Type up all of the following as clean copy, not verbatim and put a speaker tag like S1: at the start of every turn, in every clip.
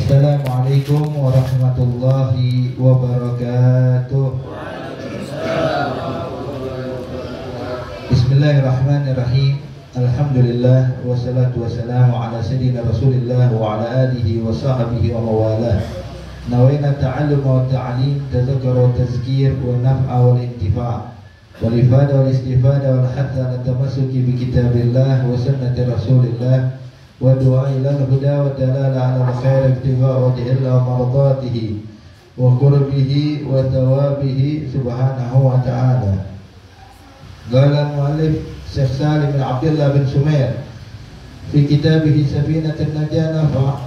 S1: Assalamualaikum warahmatullahi wabarakatuh. Bismillahirrahmanirrahim. Alhamdulillah wassalatu wassalamu ala sayyidina Rasulillah wa ala alihi wa sahbihi wa mawalah. Nawaina ta'allum wa ta'lim, tadhakkur wa tazkir wa naf'a wal intifa' wal ifada wal istifada wal hatta natamassuki bi kitabillah wa sunnati Rasulillah wa du'a ila al-huda wa dalala ala al-khair ibtigha' wa illa mardatihi wa qurbihi wa thawabihi subhanahu wa ta'ala. Qala al-muallif Syekh Salim bin Abdullah bin Sumair fi kitabih Safinat an-Najah nafa'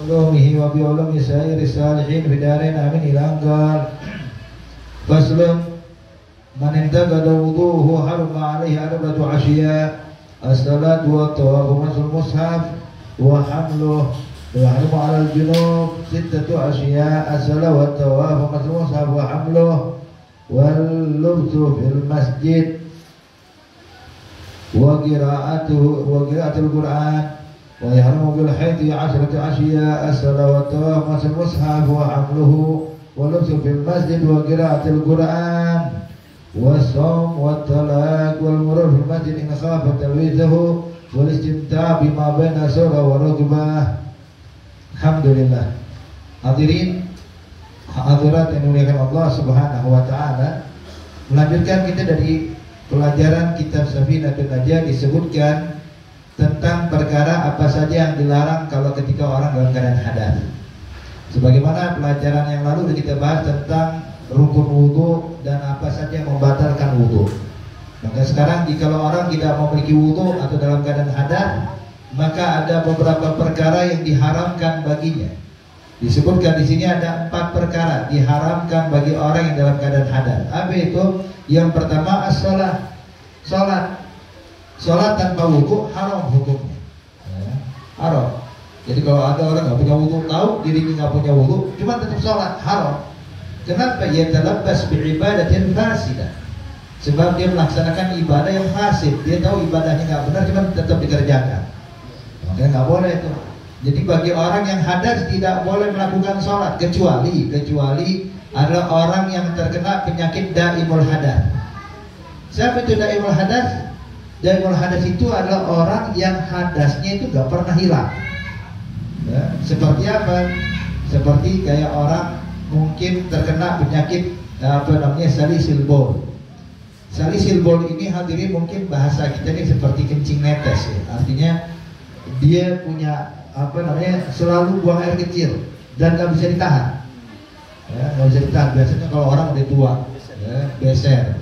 S1: ulumihi wa bi ulumi sairi salihin fi darain amin ila qal faslun man intaqada wuduhu harma alaihi arba'atu ashiya as-salatu wa tawafu masul mushaf wa hamluh wa harmu ala al-junub sittatu ashiya as-salatu wa tawafu masul mushaf wa hamluh wal lubsu fil masjid wa qira'atul Qur'an wa yahrumu bil haidi 'ashratu ashiya as-salatu wa tawafu masul mushaf wa hamluhu wal lubsu fil masjid wa qira'atul Qur'an والصوم والطلاق والمرور في المسجد إن خاف تلويثه والاستمتاع بما بين السرة والركبة. Alhamdulillah. Hadirin hadirat yang dimuliakan Allah Subhanahu wa taala, melanjutkan kita dari pelajaran kitab Safinatun Najah. Disebutkan tentang perkara apa saja yang dilarang kalau ketika orang dalam keadaan hadas. Sebagaimana pelajaran yang lalu kita bahas tentang rukun wudu dan apa saja yang membatalkan wudu. Maka sekarang jika orang tidak memiliki wudu atau dalam keadaan hadas, maka ada beberapa perkara yang diharamkan baginya. Disebutkan di sini ada 4 perkara diharamkan bagi orang yang dalam keadaan hadas. Apa itu? Yang pertama as-shalah. Salat tanpa wudu haram hukumnya. Ya, haram. Jadi kalau ada orang nggak punya wudu, tahu dirinya nggak punya wudu, cuma tetap salat, haram. Kenapa? Yatalabbas bi'ibadatin fasidah. Sebab dia melaksanakan ibadah yang fasid. Dia tahu ibadahnya nggak benar, cuma tetap dikerjakan. Makanya nggak boleh itu. Jadi bagi orang yang hadas tidak boleh melakukan sholat kecuali adalah orang yang terkena penyakit daimul hadas. Siapa itu daimul hadas? Daimul hadas itu adalah orang yang hadasnya itu nggak pernah hilang. Ya, seperti apa? Seperti kayak orang mungkin terkena penyakit salisil bol. Salisil bol ini hadirin mungkin bahasa kita ini seperti kencing netes ya. Artinya dia punya selalu buang air kecil dan nggak bisa ditahan. Ya, nggak bisa ditahan. Biasanya kalau orang udah tua, ya, beser,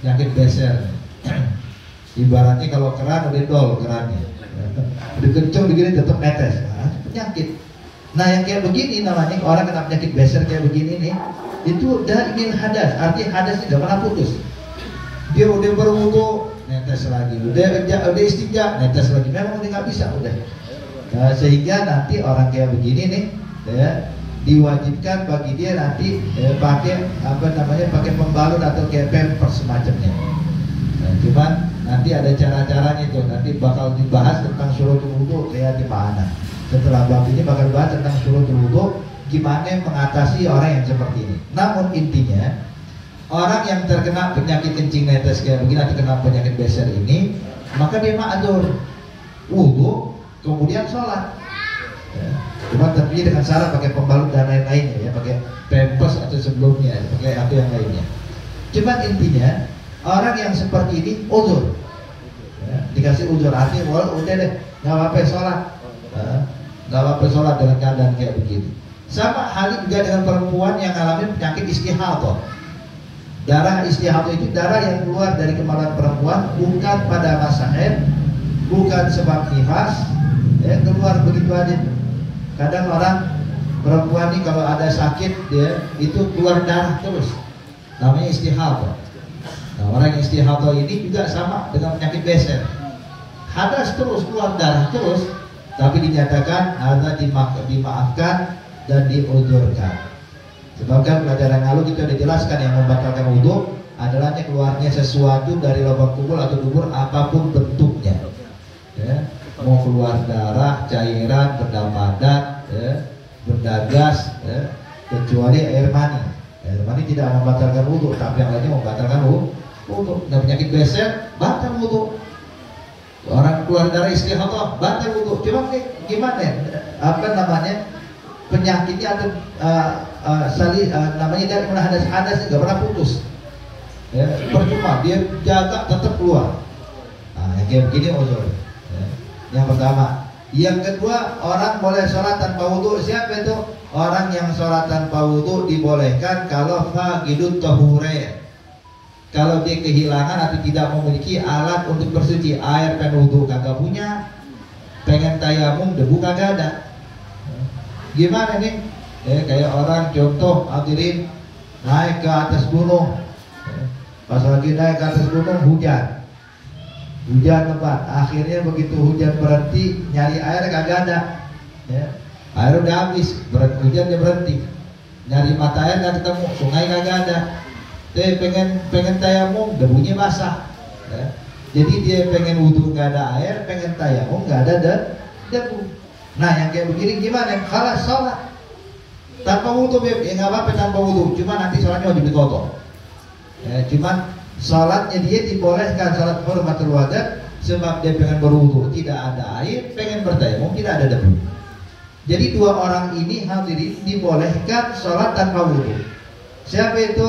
S1: penyakit beser. Ibaratnya kalau keran udah dol kerannya, ya. Udah kenceng begini tetap netes. Nah, penyakit. Nah yang kayak begini namanya orang kena penyakit beser kayak begini nih, itu daimul hadas, artinya hadasnya nggak pernah putus. Dia udah berwudu netes lagi, udah istinja netes lagi, memang udah nggak bisa udah. Nah, sehingga nanti orang kayak begini nih, ya, diwajibkan bagi dia nanti pakai pakai pembalut atau kayak pampers semacamnya. Nah, cuman nanti ada cara-caranya itu, nanti bakal dibahas tentang syurutul wudu kayak gimana. Setelah bab ini bakal bahas tentang syurutul wudu, gimana mengatasi orang yang seperti ini. Namun intinya, orang yang terkena penyakit kencing netes kayak begini, terkena penyakit beser ini, maka dia ma'dzur wudu kemudian sholat. Ya. Cuma tentunya dengan syarat pakai pembalut dan lain-lainnya, ya, pakai pampers atau sebelumnya, pakai atau yang lainnya. Cuma intinya orang yang seperti ini uzur, ya, dikasih uzur, artinya udah deh nggak apa-apa sholat. Nggak apa-apa sholat dengan keadaan kayak begini. Sama halnya juga dengan perempuan yang mengalami penyakit istihadah. Darah istihadah itu darah yang keluar dari kemaluan perempuan bukan pada masa haid, bukan sebab nifas, ya, keluar begitu aja. Kadang orang perempuan ini kalau ada sakit dia itu keluar darah terus, namanya istihadah. Nah, orang yang istihadah ini juga sama dengan penyakit beser, hadas terus, keluar darah terus. Tapi dinyatakan ada dimaafkan dan diuzurkan. Sebabkan pelajaran lalu kita sudah jelaskan yang membatalkan wudu adalah keluarnya sesuatu dari lubang kubur atau dubur apapun bentuknya. Ya, mau keluar darah, cairan, benda padat, ya, benda gas, ya, kecuali air mani. Air mani tidak membatalkan wudhu, tapi yang lainnya membatalkan wudhu. Nah, penyakit BSR batal wudhu. Orang keluar darah istihadah batal wudhu. Cuma gimana? Apa namanya? Penyakitnya atau namanya dari mulai hadas nggak pernah putus. Ya, percuma dia jaga tetap keluar. Nah, yang kayak begini uzur. Ya. Yang pertama. Yang kedua, orang boleh sholat tanpa wudhu. Siapa itu? Orang yang sholat tanpa wudhu dibolehkan kalau faqidut tahurain. Kalau dia kehilangan atau tidak memiliki alat untuk bersuci, air pengen wudhu kagak punya, pengen tayamum debu kagak ada. Gimana nih? Kayak orang contoh hadirin naik ke atas gunung. Pas lagi naik ke atas gunung hujan lebat. Akhirnya begitu hujan berhenti, nyari air kagak ada. Ya. Air udah habis, hujan dia berhenti. Nyari mata air nggak ketemu, sungai kagak ada. Pengen tayamum, debunya basah. Ya. Jadi dia pengen wudhu nggak ada air, pengen tayamum nggak ada debu. Nah yang kayak begini gimana? Kalau sholat tanpa wudhu, ya nggak apa-apa tanpa wudhu, cuma nanti sholatnya wajib ditoto. Ya, cuman sholatnya dia dibolehkan sholat hurmatul wadah sebab dia pengen berwudhu tidak ada air, pengen bertayamum tidak ada debu. Jadi dua orang ini hadirin dibolehkan sholat tanpa wudhu. Siapa itu?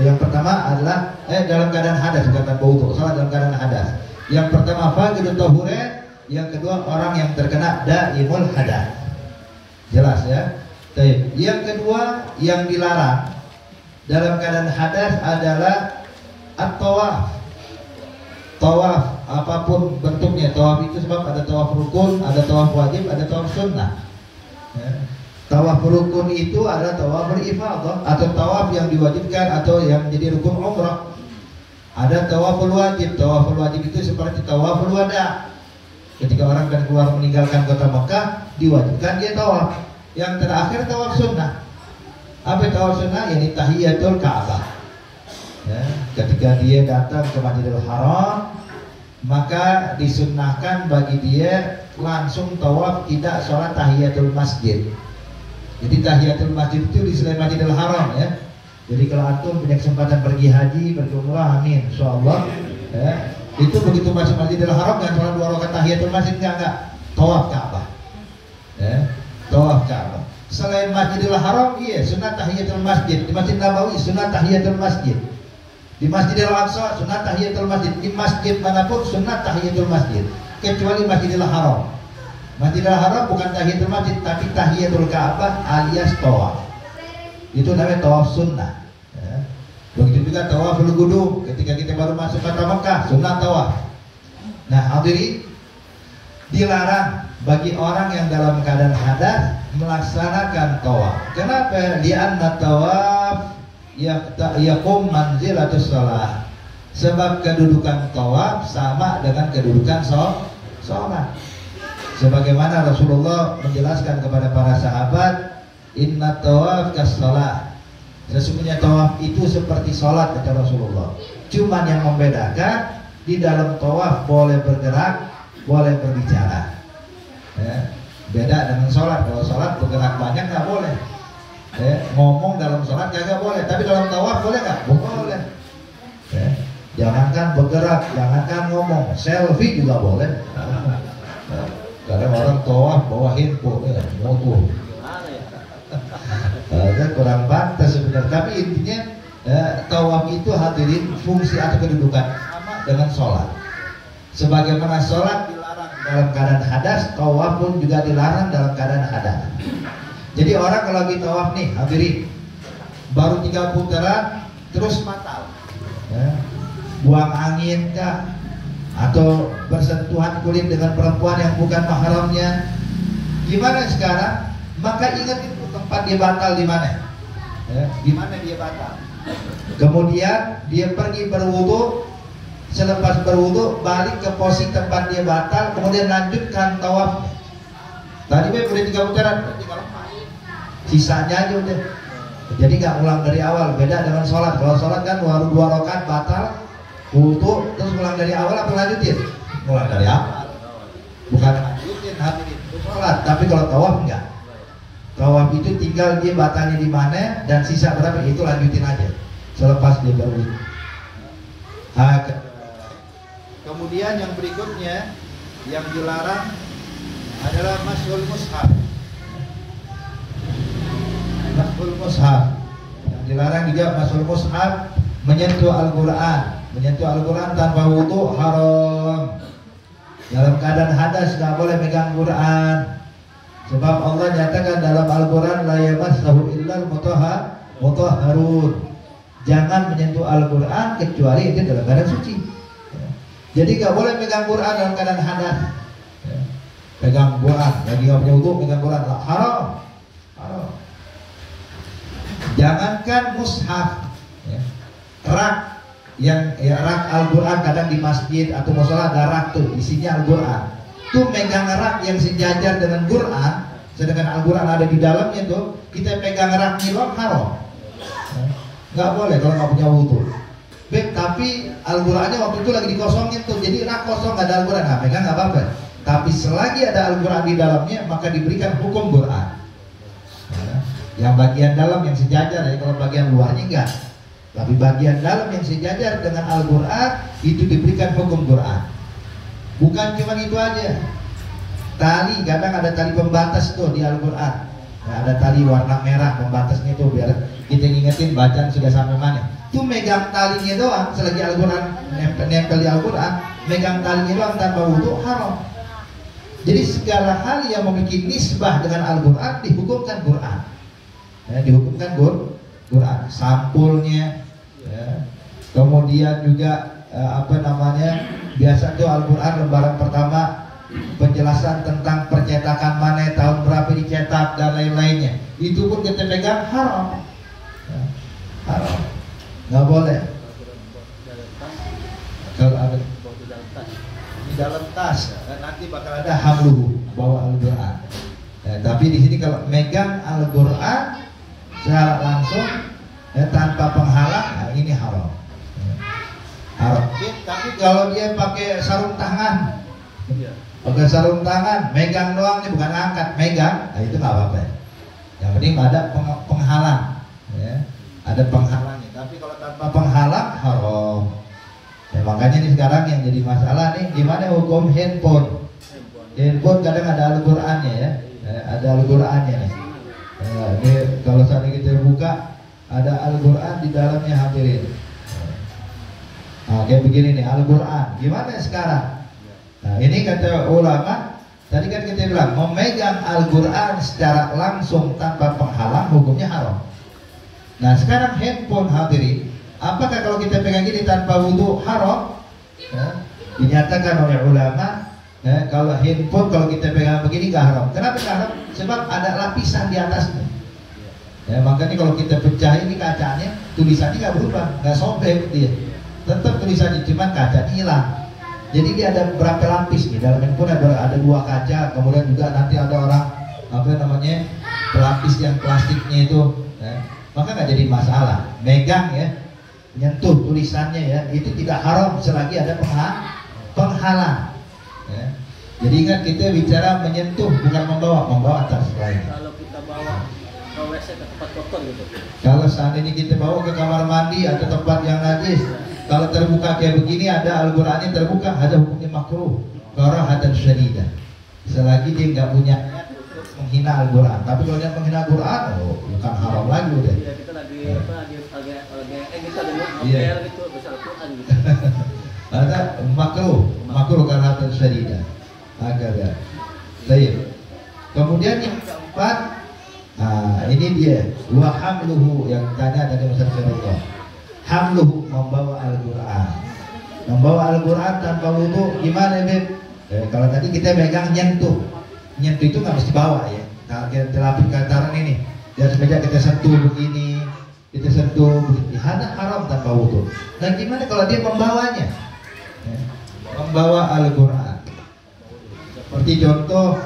S1: Yang pertama adalah dalam keadaan hadas, bukan tanpa wudhu, sholat dalam keadaan hadas. Yang pertama faqidut tahurain, yang kedua orang yang terkena daimul hadas. Jelas ya? Yang kedua yang dilarang dalam keadaan hadas adalah at-tawaf. Tawaf apapun bentuknya, tawaf itu sebab ada tawaf rukun, ada tawaf wajib, ada tawaf sunnah. Ya. Tawaf rukun itu adalah tawaf berifadah atau tawaf yang diwajibkan atau yang menjadi rukun umrah. Ada tawaful wajib. Tawaful wajib itu seperti tawaful wada. Ketika orang akan keluar meninggalkan kota Mekah, diwajibkan dia tawaf. Yang terakhir tawaf sunnah. Apa tawaf sunnah? Ini tahiyatul Ka'bah. Ya, ketika dia datang ke Masjidil Haram, maka disunnahkan bagi dia langsung tawaf, tidak sholat tahiyatul masjid. Jadi tahiyatul masjid itu di selain Masjidil Haram ya. Jadi kalau antum punya kesempatan pergi haji, pergi umrah, amin, insyaallah. Ya, itu begitu masuk Masjidil Haram jangan sholat 2 rakaat tahiyatul masjid, enggak. Tawaf Ka'bah. Ya, tawaf Ka'bah. Selain Masjidil Haram, iya sunat tahiyatul masjid. Di Masjid Nabawi sunat tahiyatul masjid. Di Masjidil Aqsa sunat tahiyatul masjid. Di masjid manapun sunat tahiyatul masjid, kecuali Masjidil Haram. Masjidil Haram bukan tahiyatul masjid, tapi tahiyatul Ka'bah alias tawaf. Itu namanya tawaf sunnah. Ya. Begitu juga tawaful qudum, ketika kita baru masuk kota Mekah, sunnah tawaf. Nah, hadirin, dilarang bagi orang yang dalam keadaan hadas melaksanakan tawaf. Kenapa? Li'anna tawaf yaqum manzilatus shalah. Sebab kedudukan tawaf sama dengan kedudukan sholat. Sebagaimana Rasulullah menjelaskan kepada para sahabat, inna tawaf kas-shalah. Sesungguhnya tawaf itu seperti sholat, kata Rasulullah. Cuman yang membedakan, di dalam tawaf boleh bergerak, boleh berbicara. Ya, beda dengan sholat. Kalau sholat bergerak banyak nggak boleh. Ya, ngomong dalam sholat nggak boleh. Tapi dalam tawaf boleh nggak? Boleh. Ya, jangankan bergerak, jangankan ngomong, selfie juga boleh. Ya, kadang orang tawaf bawa handphone, ya, motor. Kan kurang pantas sebenarnya. Tapi intinya tawaf itu hadirin fungsi atau kedudukan sama dengan sholat. Sebagaimana sholat dilarang dalam keadaan hadas, tawaf pun juga dilarang dalam keadaan hadas. Jadi orang kalau lagi tawaf nih hadirin, baru 3 putaran terus batal. Ya, buang angin kah, atau bersentuhan kulit dengan perempuan yang bukan mahramnya, gimana sekarang? Maka ingat itu tempat dia batal di mana, ya, di mana dia batal. Kemudian dia pergi berwudu, selepas berwudu balik ke posisi tempat dia batal, kemudian lanjutkan tawaf. Tadi boleh 3 putaran, tinggal 4. Sisanya aja udah. Jadi nggak ulang dari awal. Beda dengan sholat. Kalau sholat kan baru 2 rakaat batal, wudu, terus ulang dari awal apa lanjutin? Ulang dari awal. Bukan lanjutin hadirin itu sholat. Tapi kalau tawaf enggak. Tawaf itu tinggal dia batalnya di mana dan sisa berapa itu lanjutin aja selepas dia berwudu. Kemudian yang berikutnya yang dilarang adalah mashul mushaf. Mashul mushaf. Yang dilarang juga mashul mushaf, menyentuh Al-Qur'an. Menyentuh Al-Qur'an tanpa wudu haram. Dalam keadaan hadas tidak boleh megang Quran. Sebab Allah nyatakan dalam Al-Quran la yamassahu illal mutahharun. Jangan menyentuh Al-Quran kecuali itu dalam keadaan suci. Jadi gak boleh megang Quran dalam keadaan hadas. Pegang Quran, lagi gak punya wudu pegang Quran, haram. Haram. Jangankan mushaf, rak yang rak Al-Quran kadang di masjid atau musola ada rak tuh isinya Al-Quran. Tuh megang rak yang sejajar dengan Quran, sedangkan Al-Quran ada di dalamnya tuh, kita pegang rak nilon haram. Nggak boleh kalau nggak punya wudu. Tapi Al-Qurannya waktu itu lagi dikosongin tuh, jadi rak kosong nggak ada Al-Quran, nah pegang nggak apa-apa. Tapi selagi ada Al-Quran di dalamnya, maka diberikan hukum Quran. Yang bagian dalam yang sejajar, ya kalau bagian luarnya enggak. Tapi bagian dalam yang sejajar dengan Al-Quran itu diberikan hukum Quran. Bukan cuma itu aja. Tali, kadang ada tali pembatas tuh di Al-Quran. Nah, ada tali warna merah pembatasnya tuh biar kita ingetin bacaan sudah sampai mana. Tuh megang talinya doang selagi Al-Quran nempel di Al-Quran, megang talinya doang tanpa wudu haram. Jadi segala hal yang memiliki nisbah dengan Al-Quran dihukumkan Quran. Ya, dihukumkan Quran. Sampulnya, ya. Kemudian juga biasa tuh Al-Quran lembaran pertama penjelasan tentang percetakan mana, tahun berapa dicetak dan lain-lainnya. Itu pun kita pegang haram. Ya, haram. Nggak boleh. Kalau ada di dalam tas, nanti bakal ada hamluhu, bawa Al-Quran. Ya, tapi di sini kalau megang Al-Quran secara langsung tanpa penghalang, nah ini haram. Haram. Tapi kalau dia pakai sarung tangan, pakai sarung tangan, megang doang, ini bukan angkat, megang, nah itu nggak apa-apa. Yang penting ada penghalang, ya. Ada penghalangnya. Tapi kalau tanpa penghalang haram. Ya, makanya ini sekarang yang jadi masalah nih, gimana hukum handphone? Handphone kadang ada Al-Qur'annya ya, ada Al-Qur'annya nih. Ini kalau saat ini kita buka ada Al-Qur'an di dalamnya hadirin. Nah, kayak begini nih Al-Qur'an. Gimana sekarang? Nah, ini kata ulama, tadi kan kita bilang memegang Al-Qur'an secara langsung tanpa penghalang hukumnya haram. Nah, sekarang handphone hadirin, apakah kalau kita pegang ini tanpa wudu haram? Ya, dinyatakan oleh ulama, ya, kalau handphone kalau kita pegang begini nggak haram. Kenapa nggak haram? Sebab ada lapisan di atasnya. Ya, makanya kalau kita pecah ini kacanya, tulisannya nggak berubah, nggak sobek dia. Tetap tulisannya, cuma kacanya hilang. Jadi dia ada berapa lapis nih dalam handphone, ada 2 kaca, kemudian juga nanti ada orang pelapis yang plastiknya itu. Ya. Maka nggak jadi masalah, megang ya, nyentuh tulisannya ya, itu tidak haram selagi ada penghalang. Ya. Jadi ingat kita bicara menyentuh bukan membawa atas lain.
S2: Kalau kita bawa ke WC ke tempat kotor gitu.
S1: Kalau seandainya kita bawa ke kamar mandi atau tempat yang najis, kalau terbuka kayak begini ada Al-Qur'annya terbuka, ada hukumnya makruh, karahatan syadidah. Selagi dia nggak punya menghina Al-Quran. Tapi kalau dia menghina Al-Quran, oh, bukan haram lagi udah.
S2: Iya, kita lagi kita dulu
S1: Iya.
S2: gitu bisa Al-Quran gitu.
S1: Ada makruh karena syadidah. Agak ya. Baik. Kemudian yang keempat, nah ini dia wa hamluhu yang tanya dari Ustaz Firdaus. Hamluhu membawa Al-Quran. Membawa Al-Quran tanpa wudu gimana, Beb? Kalau tadi kita megang nyentuh itu nggak mesti bawa ya. Nah, kita lapis kantaran ini di atas meja kita sentuh begini, kita sentuh begini, haram tanpa wudu. Dan gimana kalau dia membawanya? Ya, membawa Al-Quran. Seperti contoh,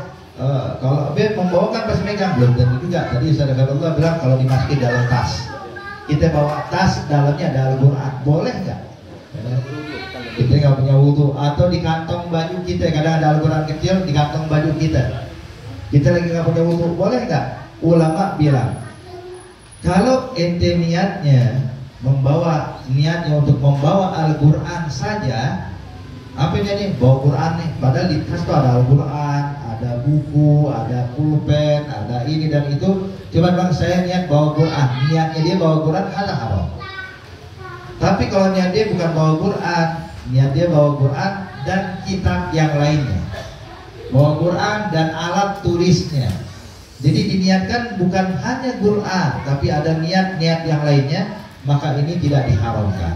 S1: kalau Beb membawa kan pas megang belum tentu juga. Tadi Ustaz Allah bilang kalau dimasukin dalam tas, kita bawa tas dalamnya ada Al-Quran, boleh nggak? Ya. Kita nggak punya wudu, atau di kantong baju kita kadang ada Al-Quran kecil di kantong baju kita lagi nggak punya wudu, boleh nggak? ulama bilang kalau ente niatnya untuk membawa Al-Quran saja, apa ini bawa Quran nih, padahal di tas tuh ada Al-Quran, ada buku, ada pulpen, ada ini dan itu. Cuma bang saya niat bawa Quran, niatnya dia bawa Quran haram. Tapi kalau niat dia bukan bawa Quran, niat dia bawa Quran dan kitab yang lainnya, bawa Quran dan alat tulisnya. Jadi diniatkan bukan hanya Quran, tapi ada niat-niat yang lainnya, maka ini tidak diharamkan.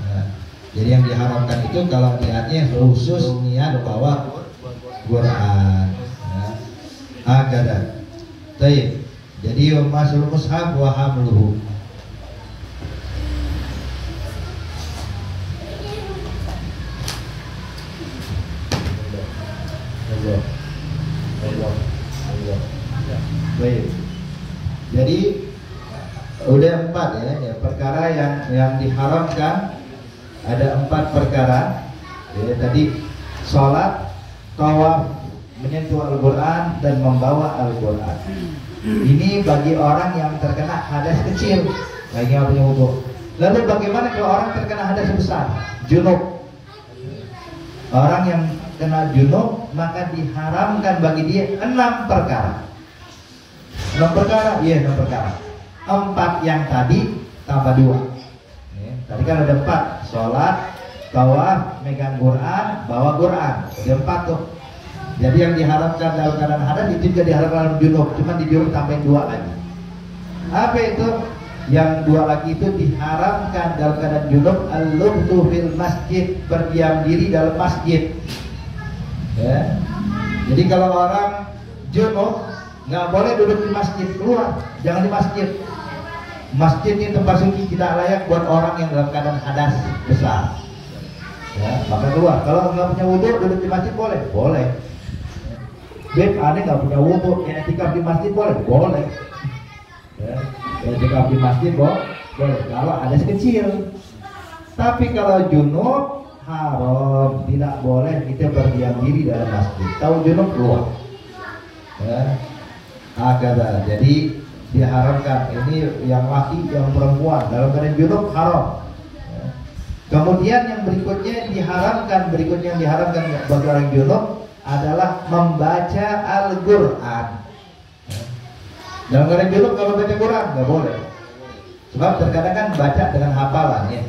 S1: Nah, jadi yang diharamkan itu kalau niatnya khusus niat bawa Quran. Nah, agak. Baik. Jadi masul mushaf wa hamluhu. Baik. Jadi udah 4 ya perkara yang diharamkan, ada 4 perkara. Ya, tadi sholat, tawaf, menyentuh Al-Quran dan membawa Al-Quran. Ini bagi orang yang terkena hadas kecil, kayaknya punya wudu. Lalu bagaimana kalau orang terkena hadas besar, junub? Orang yang kena junub maka diharamkan bagi dia 6 perkara. 6 perkara, iya 6 perkara. 4 yang tadi tambah 2. Tadi kan ada 4, sholat, tawaf, megang Quran, bawa Quran. Ada 4 tuh. Jadi yang diharapkan dalam keadaan hadas itu juga diharapkan dalam junub, cuma di junub tambahin 2 lagi. Apa itu? Yang 2 lagi itu diharamkan dalam keadaan junub, al-lubthu fil masjid, berdiam diri dalam masjid. Ya. Jadi kalau orang junub nggak boleh duduk di masjid, keluar, jangan di masjid. Masjid ini tempat suci tidak layak buat orang yang dalam keadaan hadas besar. Ya, maka keluar. Kalau nggak punya wudu duduk di masjid boleh, boleh. Beb, aneh nggak punya wudu, etikaf di masjid boleh, boleh. Ya, etikaf di masjid boleh. Kalau hadas kecil. Tapi kalau junub haram, tidak boleh kita berdiam diri dalam masjid. Tahu junub keluar. Ya. Agak. Jadi diharamkan ini yang laki, yang perempuan dalam keadaan junub haram. Ya. Kemudian yang berikutnya diharamkan bagi orang junub adalah membaca Al-Quran. Ya. Dalam keadaan junub kalau baca Quran nggak boleh. Sebab terkadang kan baca dengan hafalan ya,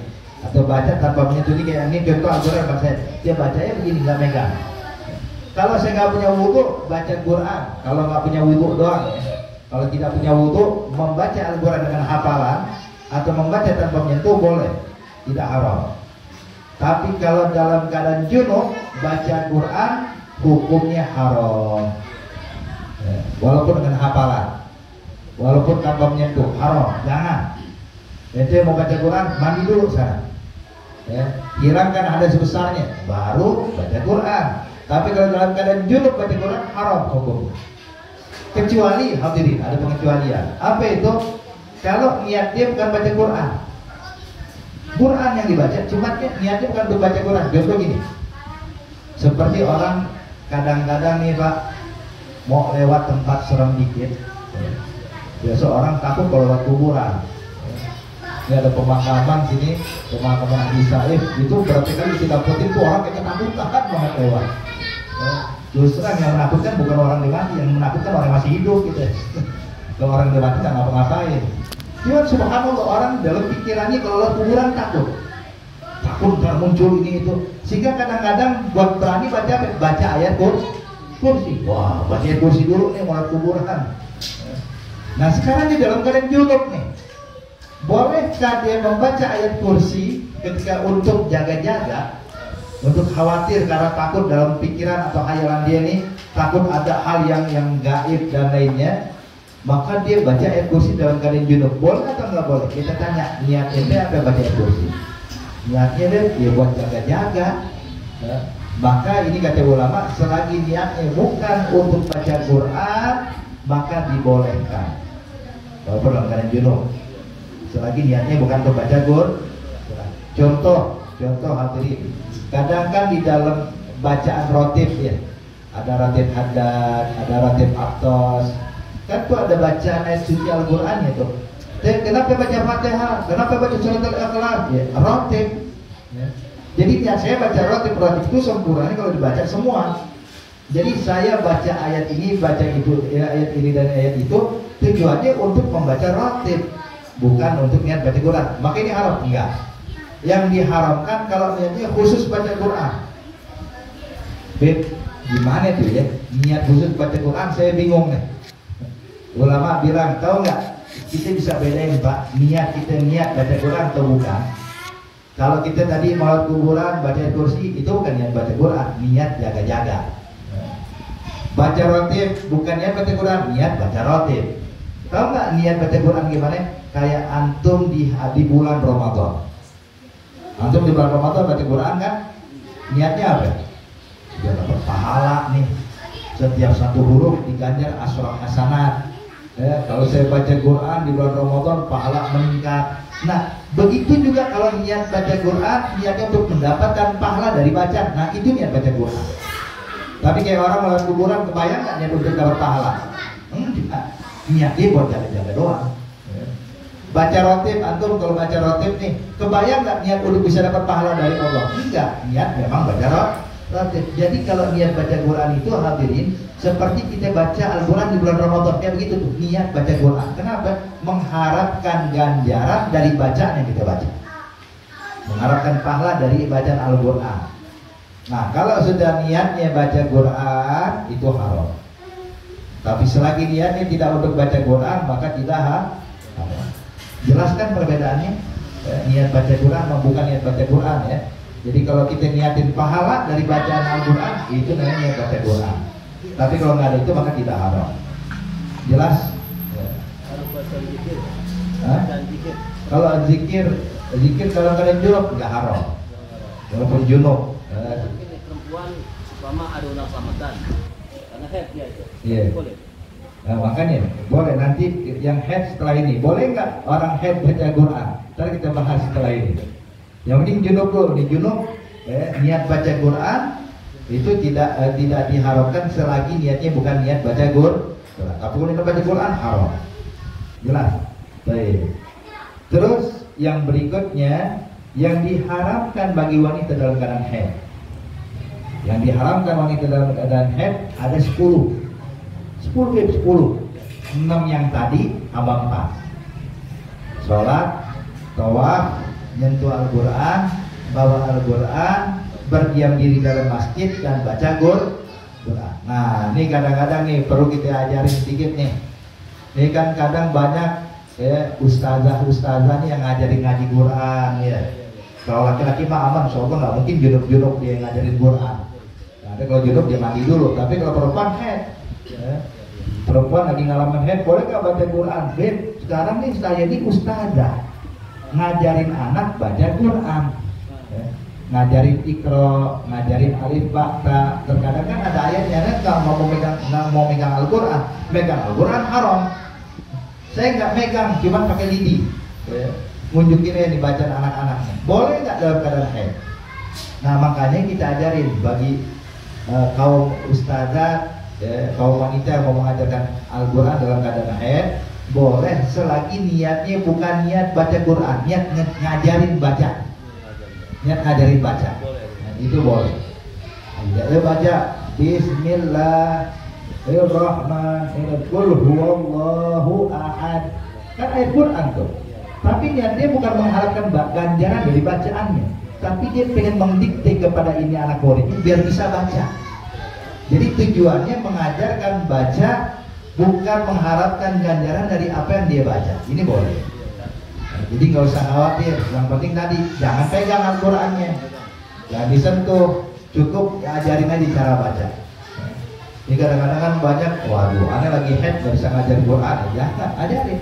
S1: atau baca tanpa menyentuh. Kayak ini contoh Al-Quran Pak saya, dia bacanya begini nggak megang. Kalau saya nggak punya wudu, baca Quran. Kalau nggak punya wudu doang ya. Kalau tidak punya wudu, membaca Al-Quran dengan hafalan atau membaca tanpa menyentuh boleh, tidak haram. Tapi kalau dalam keadaan junub, baca Quran hukumnya haram. Ya, walaupun dengan hafalan, walaupun tanpa menyentuh, haram. Jangan. Ente mau baca Quran, mandi dulu sana. Ya, hilangkan hadas besarnya, baru baca Quran. Tapi kalau dalam keadaan junub baca Quran haram hukumnya. Kecuali hadirin, ada pengecualian. Apa itu? Kalau niat dia bukan baca Quran. Quran yang dibaca, cuma niatnya bukan untuk baca Quran. Contoh gini. Seperti orang kadang-kadang nih Pak, mau lewat tempat serem dikit. Biasa orang takut kalau lewat kuburan. Ini ada pemakaman sini, pemakaman Ahli Saif, itu berarti kali ditakutin tuh orang kayak ketakutan banget lewat. Justru yang menakutkan bukan orang mati, yang menakutkan orang masih hidup gitu. Kalau orang mati nggak ngapa-ngapain. Cuma subhanallah orang dalam pikirannya kalau lewat kuburan takut ntar muncul ini itu. Sehingga kadang-kadang buat berani baca ayat kursi. Wah, baca ayat kursi dulu nih mau lewat kuburan. Nah sekarang di dalam keadaan junub nih, bolehkah dia membaca ayat kursi ketika untuk jaga-jaga? Untuk khawatir karena takut dalam pikiran atau khayalan dia nih, takut ada hal yang gaib dan lainnya, maka dia baca ayat kursi dalam keadaan junub. Boleh atau nggak boleh? Kita tanya, niatnya dia apa baca ayat kursi? Niatnya dia buat jaga-jaga. Ya. Maka ini kata ulama, selagi niatnya bukan untuk baca Quran, maka dibolehkan. Walaupun dalam keadaan junub. Selagi niatnya bukan untuk baca Quran. Contoh hadirin. Kadang kan di dalam bacaan rotib ya, ada rotib haddad, ada rotib aktos. Kan tuh ada bacaan ayat suci Al-Qur'annya tuh. Kenapa baca Fatihah? Kenapa baca surat Al-Ikhlas? Ya, rotib. Ya. Jadi niat saya baca rotib itu sempurna kalau dibaca semua. Jadi saya baca ayat ini, baca itu, ya, ayat ini dan ayat itu tujuannya untuk membaca rotib, bukan untuk niat baca Quran. Maka ini haram? Enggak. Yang diharamkan kalau niatnya khusus baca Quran. Beb, gimana tuh ya? Niat khusus baca Quran saya bingung nih. Ulama bilang, tahu nggak? Kita bisa bedain Pak, niat kita niat baca Quran atau bukan? Kalau kita tadi mau kuburan baca kursi itu bukan niat baca Quran, niat jaga-jaga. Baca rotib bukan niat baca Quran, niat baca rotib. Tahu nggak niat baca Quran gimana? Kayak antum di bulan Ramadan. Antum di bulan Ramadan baca Quran kan? Niatnya apa? Biar dapat pahala nih. Setiap satu huruf diganjar asyraf hasanat. Kalau saya baca Quran di bulan Ramadan pahala meningkat. Nah, begitu juga kalau niat baca Quran, niatnya untuk mendapatkan pahala dari baca. Nah, itu niat baca Quran. Tapi kayak orang melakukan kuburan, kebayang nggak niat untuk dapat pahala? Enggak. Niatnya buat jaga-jaga doang. Baca rotib, antum kalau baca rotib nih, kebayang nggak niat untuk bisa dapat pahala dari Allah? Enggak. Niat memang baca rotib. Jadi kalau niat baca Quran itu hadirin, seperti kita baca Al-Quran di bulan Ramadan, kayak begitu tuh, niat baca Quran. Kenapa? Mengharapkan ganjaran dari bacaan yang kita baca. Mengharapkan pahala dari bacaan Al-Quran. Nah, kalau sudah niatnya baca Quran, itu haram. Tapi selagi niatnya tidak untuk baca Quran, maka tidak haram. Jelaskan perbedaannya. Niat baca Quran bukan niat baca Quran ya. Jadi kalau kita niatin pahala dari bacaan Al-Quran, itu namanya niat baca Quran. Tapi kalau nggak ada itu maka tidak haram. Jelas? Kalau zikir dalam keadaan junub nggak haram. Walaupun junub.
S2: Mungkin perempuan selama ada undang selamatan karena head dia itu.
S1: Iya.
S2: Boleh.
S1: Nah, makanya boleh nanti yang head setelah ini. Boleh nggak orang head baca Quran? Ntar kita bahas setelah ini. Yang penting junub dulu. Di junub niat baca Quran itu tidak diharapkan selagi niatnya bukan niat baca Quran. Tapi kalau niat baca Quran haram. Jelas? Baik. Terus yang berikutnya yang diharamkan bagi wanita dalam keadaan haid. Yang diharamkan wanita dalam keadaan haid ada 10. 6 yang tadi tambah 4. Sholat, tawaf, nyentuh Al-Quran, bawa Al-Quran, berdiam diri dalam masjid dan baca Quran. Nah, ini kadang-kadang nih perlu kita ajarin sedikit nih. Ini kan kadang banyak ustazah nih yang ngajarin ngaji Quran ya. Kalau laki-laki mah aman, soalnya nggak mungkin junub dia yang ngajarin Quran. Nah, kalau junub dia mandi dulu. Tapi kalau perempuan head, perempuan lagi ngalamin head, boleh nggak baca Quran? Beb, sekarang nih saya ini ustazah ngajarin anak baca Quran. Ngajarin ikro, ngajarin alif ba ta. Terkadang kan ada ayatnya kan nggak mau megang Al-Quran, megang Al-Quran haram. Saya nggak megang, cuma pakai lidi. Ngunjukin yang dibaca anak-anaknya. Boleh nggak dalam keadaan haid? Nah makanya kita ajarin bagi kaum ustazah, kaum wanita yang mau mengajarkan Al-Quran dalam keadaan haid, boleh selagi niatnya bukan niat baca Quran, niat ngajarin baca. Niat ngajarin baca. Nah, itu boleh. Dia baca Bismillahirrahmanirrahim. Qul huwallahu ahad. Kan ayat Quran tuh. Tapi niatnya bukan mengharapkan ganjaran dari bacaannya, tapi dia pengen mendikte kepada ini anak muridnya biar bisa baca. Jadi tujuannya mengajarkan baca, bukan mengharapkan ganjaran dari apa yang dia baca. Ini boleh. Jadi nggak usah khawatir. Yang penting tadi jangan pegang Al-Qurannya, jangan disentuh. Cukup ajarin aja cara baca. Ini kadang-kadang kan banyak, waduh, aneh lagi head nggak bisa ngajarin Quran, jangan ajarin.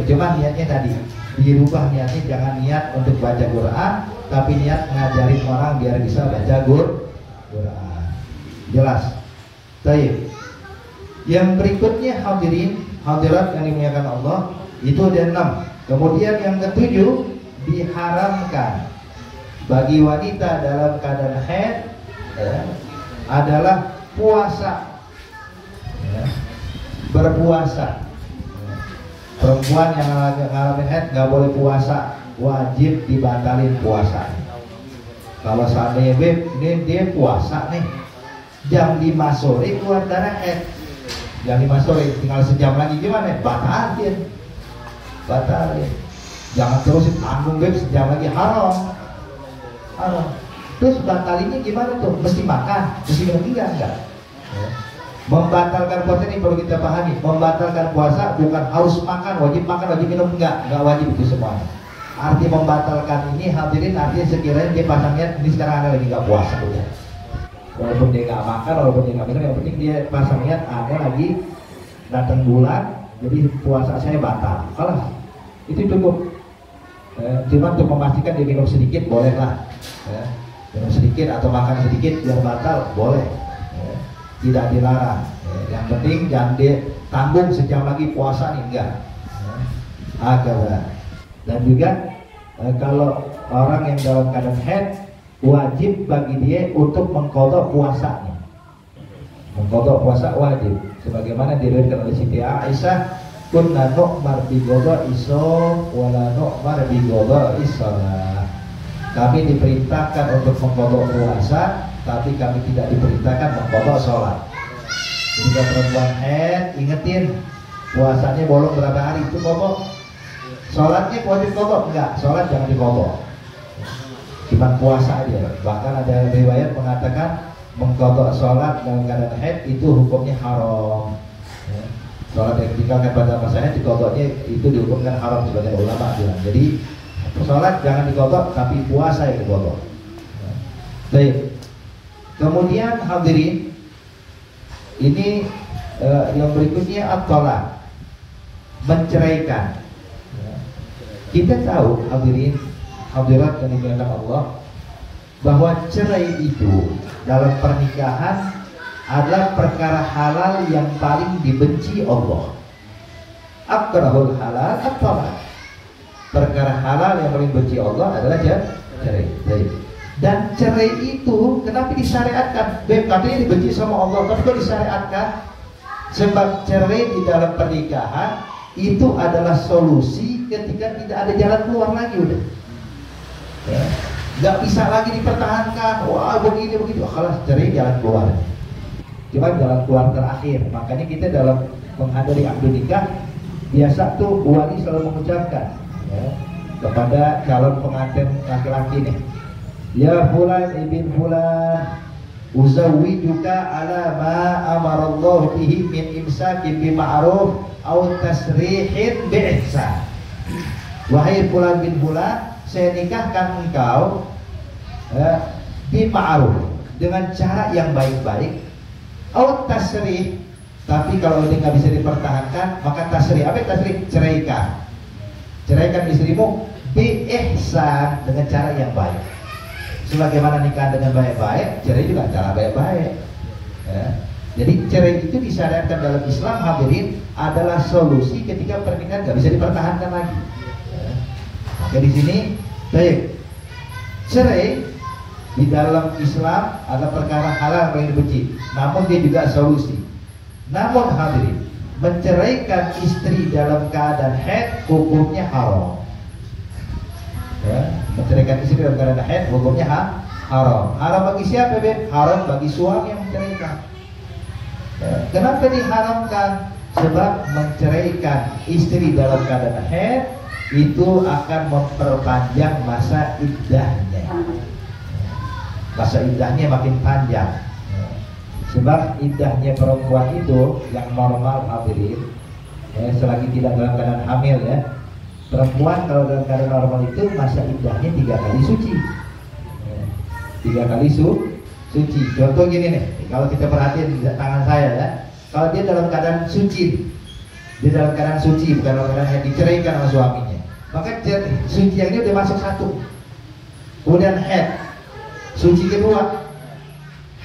S1: Cuma niatnya tadi dirubah, niatnya jangan niat untuk baca Quran, tapi niat ngajarin orang biar bisa baca Quran. Jelas? Baik. Yang berikutnya hadirat yang dimuliakan Allah, itu ada 6. Kemudian yang ke-7, diharamkan bagi wanita dalam keadaan haid adalah puasa. berpuasa. Perempuan yang ngalamin haid nggak boleh puasa, wajib dibatalin puasa. Kalau seandainya ini dia puasa nih, jam 5 sore keluar darah haid, jam 5 sore tinggal sejam lagi gimana? Batalin. Jangan terus tanggung sejam lagi, haram. Terus batalinnya gimana tuh? Mesti makan, mesti minum enggak? Ya. Membatalkan puasa ini perlu kita pahami. Membatalkan puasa bukan harus makan, wajib minum enggak wajib itu semuanya. Arti membatalkan ini hadirin artinya sekiranya dia pasangnya ini sekarang ada lagi nggak puasa udah. Walaupun dia nggak makan, walaupun dia nggak minum, yang penting dia pasangnya ada lagi datang bulan, jadi puasa saya batal. Kalau itu cukup. Cuma untuk memastikan dia minum sedikit boleh lah. Minum sedikit atau makan sedikit biar batal boleh. Tidak dilarang. Yang penting jangan ditanggung sejam lagi puasa nih enggak. Agak berat. Dan juga kalau orang yang dalam keadaan haid wajib bagi dia untuk mengqadha puasanya. Mengqadha puasa wajib. Sebagaimana diriwayatkan oleh Siti Aisyah, kunna nu'mar bi qada'i shaum wa la nu'mar bi qada'i shalah. Kami diperintahkan untuk mengqadha puasa, tapi kami tidak diperintahkan mengqadha sholat. Jadi kalau perempuan haid, ingetin puasanya bolong berapa hari itu qadha. Sholatnya wajib qadha enggak? Sholat jangan diqadha. Cuma puasa aja. Bahkan ada riwayat mengatakan mengqadha sholat dalam keadaan haid itu hukumnya haram. Sholat yang ditinggalkan pada masa haid diqadhanya itu dihukumkan haram sebagai ulama bilang. Jadi sholat jangan diqadha, tapi puasa yang diqadha. Baik. Kemudian hadirin, ini yang berikutnya at-talaq, menceraikan. Kita tahu hadirin, hadirat yang dimuliakan Allah, bahwa cerai itu dalam pernikahan adalah perkara halal yang paling dibenci Allah. Akrahul halal at-talaq. Perkara halal yang paling dibenci Allah adalah cerai. Dan cerai itu kenapa disyariatkan? Katanya dibenci sama Allah, tapi kok disyariatkan? Sebab cerai di dalam pernikahan itu adalah solusi ketika tidak ada jalan keluar lagi udah. Ya. Gak bisa lagi dipertahankan. Wah begini begitu. Kalau cerai jalan keluar. Cuma jalan keluar terakhir. Makanya kita dalam menghadiri akad nikah biasa tuh wali selalu mengucapkan kepada calon pengantin laki-laki nih, ya fulan ibn fulan, uzawwijuka ala ma amarallahu bihi min imsakin bi ma'ruf aw tasrihin bi ihsan. Wahai fulan bin fulan, saya nikahkan engkau bi ma'ruf, dengan cara yang baik-baik, aw tasrih, tapi kalau dia nggak bisa dipertahankan maka tasrih. Apa tasrih? Ceraikan istrimu bi ihsan, dengan cara yang baik. Sebagaimana nikah dengan baik-baik, cerai juga cara baik-baik. Ya. Jadi cerai itu disyariatkan dalam Islam hadirin adalah solusi ketika pernikahan nggak bisa dipertahankan lagi. Ya. Maka di sini baik, cerai di dalam Islam adalah perkara halal yang dibenci, namun dia juga solusi. Namun hadirin, menceraikan istri dalam keadaan haid hukumnya haram. Ya, menceraikan istri dalam keadaan haid hukumnya haram. Haram bagi siapa, Ben? Haram bagi suami yang menceraikan. Ya, kenapa diharamkan? Sebab menceraikan istri dalam keadaan haid itu akan memperpanjang masa iddahnya. Masa iddahnya makin panjang. Sebab iddahnya perempuan itu yang normal hadirin, selagi tidak dalam keadaan hamil ya. Perempuan kalau dalam keadaan normal itu masa iddahnya 3 kali suci. 3 kali suci. Contoh gini nih, kalau kita perhatiin di tangan saya ya, kalau dia dalam keadaan suci, dia dalam keadaan suci, bukan dalam keadaan yang diceraikan sama suaminya, maka suci yang ini udah masuk 1. Kemudian haid, suci kedua,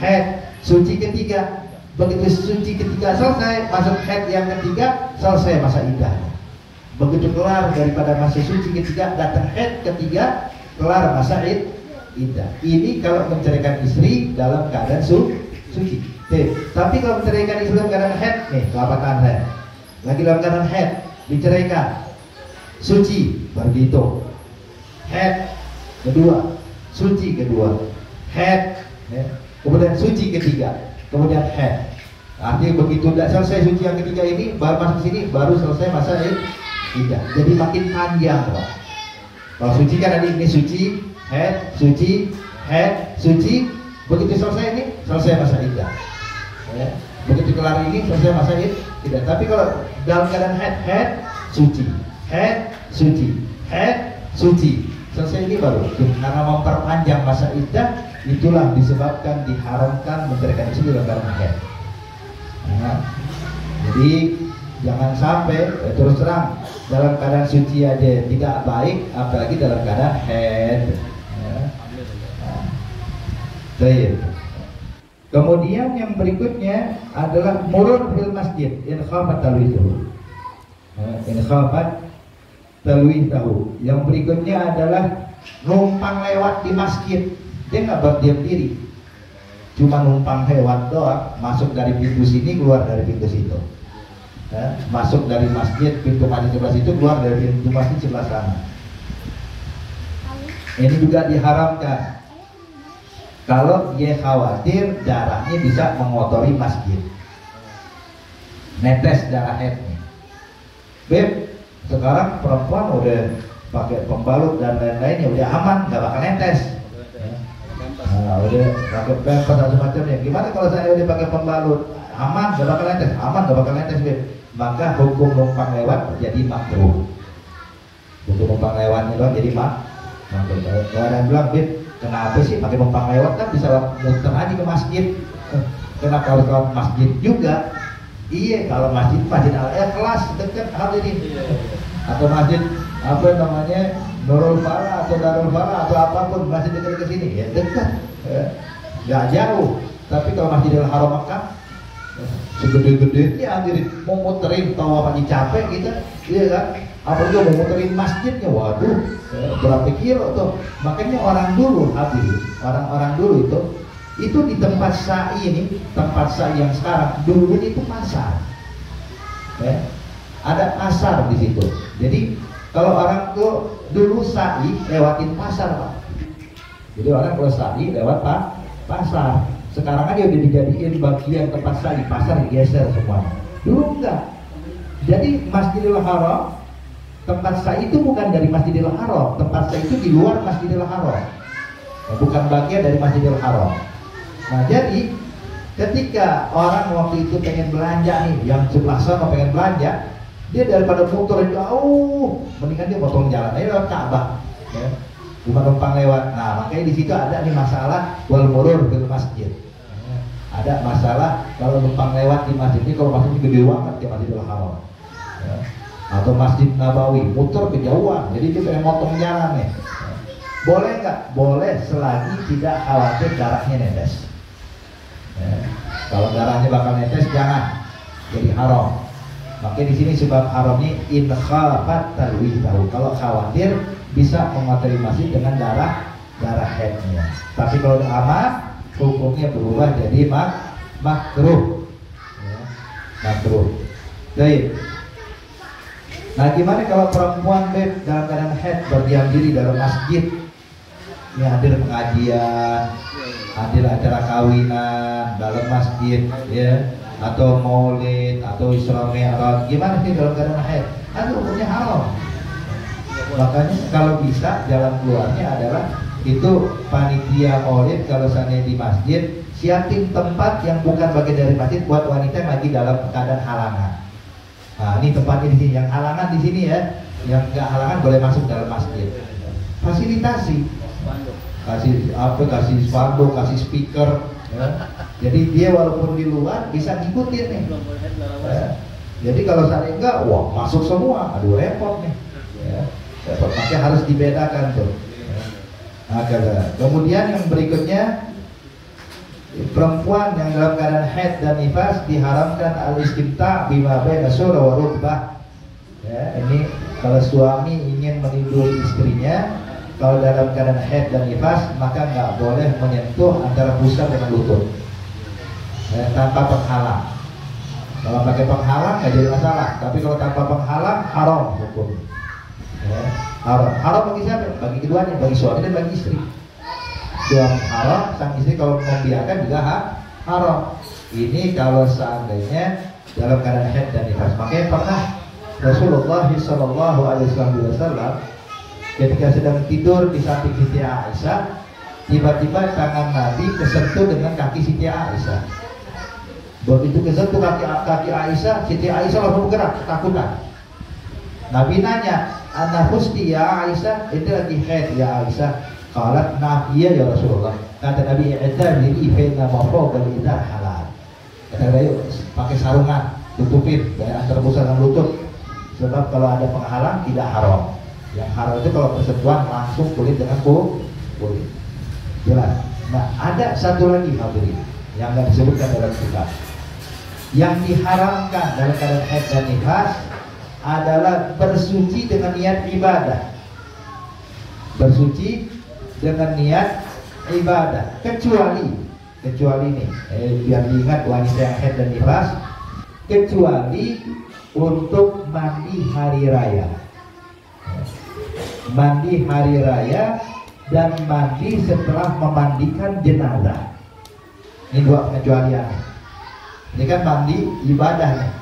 S1: haid, suci ketiga. Begitu suci ketiga selesai, masuk haid yang ketiga, selesai masa iddahnya. Begitu kelar daripada masa suci ketiga, datang haid ketiga, kelar masa iddah. Ini kalau menceraikan istri dalam keadaan suci. Tapi kalau menceraikan istri dalam keadaan haid, nih telapak tangan saya, lagi dalam keadaan haid, diceraikan, suci, baru dihitung. Haid kedua, suci kedua, haid, ya. Kemudian suci ketiga, kemudian haid. Artinya begitu tidak selesai suci yang ketiga ini, baru masuk sini, baru selesai masa iddah. Jadi makin panjang, Pak. Kalau suci kan tadi ini suci, haid, suci, haid, suci. Begitu selesai ini, selesai masa iddah. Ya. Begitu kelar ini, selesai masa iddah. Tapi kalau dalam keadaan haid, suci, haid, suci, haid, suci. Selesai ini baru. Karena memperpanjang masa iddah, itulah disebabkan diharamkan menceraikan istri dalam keadaan haid. Nah, jadi jangan sampai terus terang dalam keadaan suci aja tidak baik, apalagi dalam keadaan haid. Baik. Kemudian yang berikutnya adalah murur fil masjid in khafat talwithu. In khafat talwithu. Yang berikutnya adalah numpang lewat di masjid. Dia nggak berdiam diri, cuma numpang lewat doang, masuk dari pintu sini, keluar dari pintu situ. Masuk dari masjid, pintu masjid sebelah situ, keluar dari pintu masjid sebelah sana. Ini juga diharamkan kalau dia khawatir darahnya bisa mengotori masjid, netes darah haidnya. Beb, sekarang perempuan udah pakai pembalut dan lain-lainnya, udah aman, nggak bakal netes. Nah, udah pakai pampers atau semacamnya. Gimana kalau saya udah pakai pembalut? Aman, gak bakal netes. Aman, gak bakal netes, Beb. Maka hukum numpang lewat jadi makruh. Hukum numpang lewatnya doang jadi makruh. Kalau ada yang bilang, Beb, kenapa sih pakai numpang lewat, kan bisa muter aja ke masjid. Kenapa harus ke masjid juga? Iya, kalau masjid al-Ikhlas dekat hal ini. Atau masjid apa namanya? Nurul Fala atau Darul Fala atau apapun, masih dekat ke sini ya, dekat, nggak jauh. Tapi kalau Masjidil Haram Makkah segede-gede ya, anjir, mau muterin tawaf aja capek gitu, iya kan? Apalagi mau muterin masjidnya, waduh, berapa kilo tuh. Makanya orang dulu, orang-orang dulu itu di tempat sa'i ini, tempat sa'i yang sekarang, dulu itu pasar, ya. Ada pasar di situ. Jadi kalau orang tuh dulu sa'i lewatin pasar, Pak. Jadi orang kalau sa'i lewat pasar. Sekarang aja udah dijadiin bagian tempat sa'i, pasar digeser semuanya. Dulu enggak. Jadi Masjidil Haram, tempat sa'i itu bukan dari Masjidil Haram, tempat sa'i itu di luar Masjidil Haram. Bukan bagian dari Masjidil Haram. Nah, jadi ketika orang waktu itu pengen belanja nih, yang sebelah sana pengen belanja, dia daripada motor jauh, mendingan dia potong jalan aja lewat Ka'bah, ya. Cuma numpang lewat. Nah, makanya di situ ada nih masalah wal murur fil masjid. Ada masalah kalau numpang lewat di masjid ini, kalau masjidnya gede banget kayak Masjidil Haram, ya. Atau Masjid Nabawi, muter kejauhan, jadi dia pengen motong jalan nih. Boleh nggak? Boleh selagi tidak khawatir darahnya netes. Ya. Kalau darahnya bakal netes jangan, jadi haram. Makanya di sini sebab haramnya in khafat talwithu. Kalau khawatir bisa mengotori masjid dengan darah haidnya. Tapi kalau udah aman, hukumnya berubah jadi makruh. Ya, makruh. Baik. Nah, gimana kalau perempuan Beb dalam keadaan haid berdiam diri dalam masjid? Ini hadir pengajian, hadir acara kawinan dalam masjid, ya. Atau maulid atau Isra Mi'raj, gimana sih dalam keadaan haid? Itu hukumnya haram. Makanya kalau bisa jalan keluarnya adalah itu panitia maulid kalau seandainya di masjid siapin tempat yang bukan bagian dari masjid buat wanita yang lagi dalam keadaan halangan. Nah, ini tempatnya di sini, yang halangan di sini ya, yang nggak halangan boleh masuk dalam masjid. Fasilitasi, kasih spanduk, kasih speaker. Ya. Jadi dia walaupun di luar bisa ngikutin nih. Ya. Jadi kalau saat enggak, wah masuk semua, aduh repot nih. Ya. Repot, makanya harus dibedakan tuh. Ya. Nah, kemudian yang berikutnya, perempuan yang dalam keadaan haid dan nifas diharamkan al-istimta' bima baina surah wa rukbah. Ya, ini kalau suami ingin meniduri istrinya, kalau dalam keadaan haid dan nifas maka nggak boleh menyentuh antara pusar dengan lutut, tanpa penghalang. Kalau pakai penghalang nggak jadi masalah, tapi kalau tanpa penghalang haram hukum. Ya, haram bagi siapa? Bagi keduanya, bagi suami dan bagi istri. Suami haram, sang istri kalau membiarkan juga haram. Ini kalau seandainya dalam keadaan haid dan nifas. Makanya pernah Rasulullah SAW ketika sedang tidur di samping Siti Aisyah, tiba-tiba tangan Nabi kesentuh dengan kaki Siti Aisyah. Begitu kesentuh kaki Aisyah, Siti Aisyah langsung bergerak, ketakutan. Nabi nanya, "Ana husti ya Aisyah, itu lagi haid ya Aisyah?" Qalat, "Nah, iya ya Rasulullah." Kata Nabi, "I'dzalni fa inna mafawqa al-idhar halal." Kata Nabi, pakai sarungan, tutupin dari antara pusar dan lutut. Sebab kalau ada penghalang tidak haram. Yang haram itu kalau bersentuhan langsung kulit dengan kulit. Jelas. Nah, ada satu lagi hadirin yang nggak disebutkan dalam kitab. Yang diharamkan dalam keadaan haid dan nifas adalah bersuci dengan niat ibadah. Bersuci dengan niat ibadah, kecuali nih, biar diingat wanita yang haid dan nifas, kecuali untuk mandi hari raya. Mandi hari raya dan mandi setelah memandikan jenazah. Ini dua pengecualian. Ini kan mandi ibadah nih.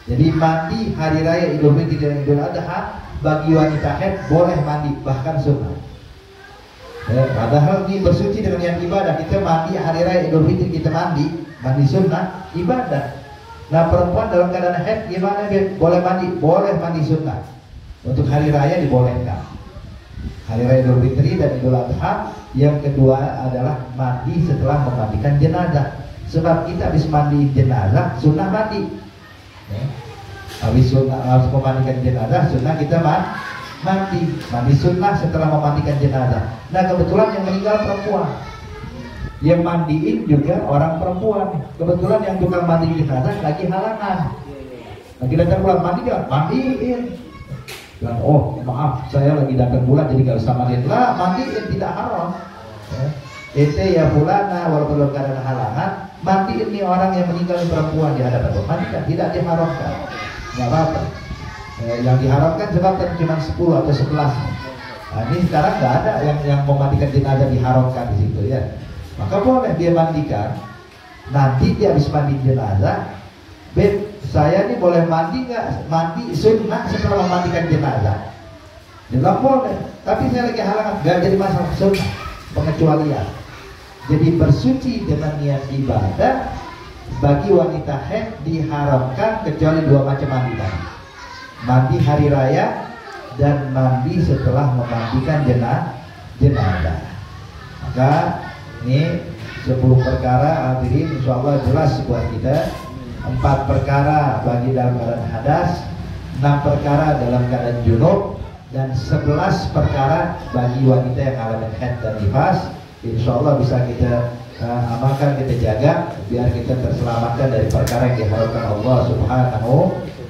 S1: Jadi mandi hari raya Idul Fitri dan Idul Adha bagi wanita haid boleh mandi, bahkan sunnah. Padahal ini bersuci dengan yang ibadah. Kita mandi hari raya Idul Fitri, kita mandi sunnah, ibadah. Nah, perempuan dalam keadaan haid gimana dia? Boleh mandi sunnah. Untuk hari raya dibolehkan. Hari raya Idul Fitri dan Idul Adha. Yang kedua adalah mandi setelah memandikan jenazah. Sebab kita habis mandi jenazah, sunnah mandi. Habis memandikan jenazah, sunnah kita mandi sunnah setelah memandikan jenazah. Nah, kebetulan yang meninggal perempuan, yang mandiin juga orang perempuan. Kebetulan yang tukang mandi jenazah lagi halangan. Nah, kita pulang mandi dia mandiin. Bilang, "Oh maaf, saya lagi datang bulan jadi nggak usah mandiin." Lah, mandiin tidak haram. Ente ya fulana, walaupun dalam keadaan halangan, mandiin nih orang yang meninggal perempuan di hadapan Allah. Mandikan, tidak diharamkan, nggak apa-apa. Yang diharamkan sebab cuma 10 atau 11. Nah, ini sekarang nggak ada yang memandikan jenazah diharamkan di situ ya. Maka boleh dia mandikan. Nanti dia habis mandi jenazah, "Beb, saya ini boleh mandi nggak? Mandi sunnah setelah memandikan jenazah." Dia bilang boleh, tapi saya lagi halangan, nggak jadi masalah, sunnah, pengecualian. Jadi bersuci dengan niat ibadah bagi wanita haid diharamkan kecuali dua macam mandi tadi. Mandi hari raya dan mandi setelah memandikan jenazah. Maka ini 10 perkara hadirin insyaallah jelas buat kita. 4 perkara bagi dalam keadaan hadas, 6 perkara dalam keadaan junub, dan 11 perkara bagi wanita yang alami haid dan nifas. Insyaallah bisa kita amalkan, kita jaga biar kita terselamatkan dari perkara yang diharapkan Allah Subhanahu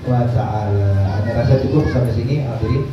S1: wa ta'ala. Saya rasa cukup sampai sini hadirin.